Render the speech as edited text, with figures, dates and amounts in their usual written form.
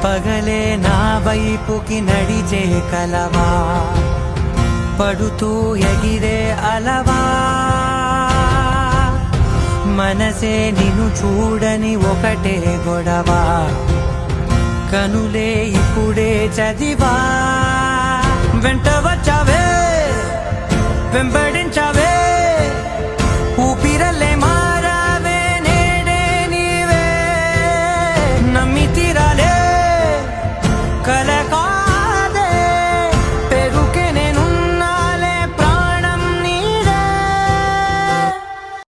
పగలే నా వైపుకి నడిచే కలవా, పడుతూ ఎగిరే అలవా, మనసే నిన్ను చూడని ఒకటే గొడవ, కనులే ఇప్పుడే చదివా. వెంట వచ్చావే వెంబడించావే, ఊపిరల్లే మారావే నేడే నీవే, నమ్మి తీరాలే కలకా